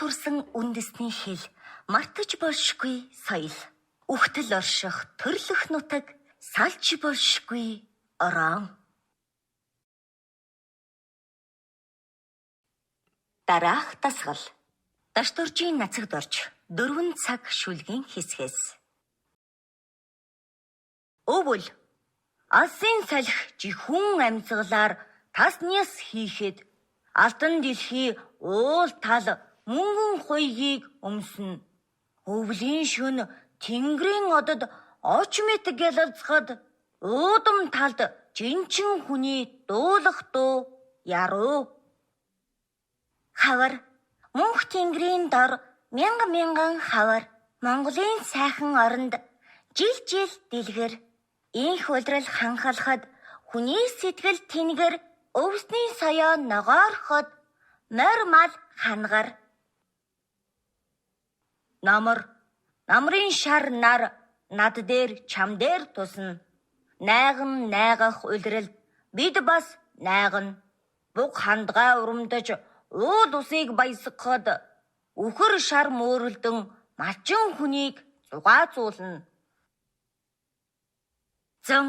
сурсан үндэсний хэл, мартаж болшгүй соёл. Үхтэл орших төрлөх нутаг, салж болшгүй орон. Дараах дасгал. Дашдуржийн нацагд орж 4 цаг шүлгийн хэсгээс. Өвөл алсын салхи жихүүн амьсгалаар таснаас хийхэд алтан дэлхий уул тал мөнгөн хуйгийг өмснө. Өвлийн шөнө тэнгэрийн одод оч мэт гялалцахад уудам талд жинчин хүний дуулах дуу яруу. Хавар мөнх тэнгэрийн дор мянган хавар Монголын сайхан оронд жил дэлгэр инх улирал ханхалахад хүний сэтгэл тэнгэр өвсний соёо ногоорход морь мал хангар. Намрын шар нар над дээр чам дээр тусна. Найгах улиралд бид бас найгана. Буг хандгай урамдаж уул усыг баясгахад үхэр шар мөөрөлдөн малчин хүнийг зугаацуулна. Зөн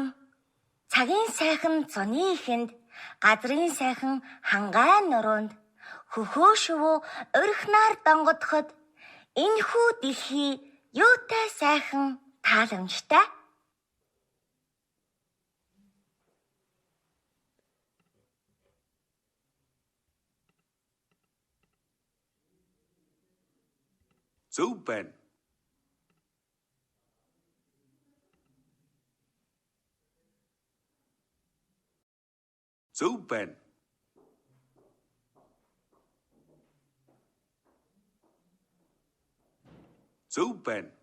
цагийн сайхан зуны ихэнд газрын сайхан хангай нуруунд хөхөө шувуу урхинаар донгодоход энэхүү дэлхий юутай сайхан тааламжтай. Зөв байна. Зөв байна. Зөв байна.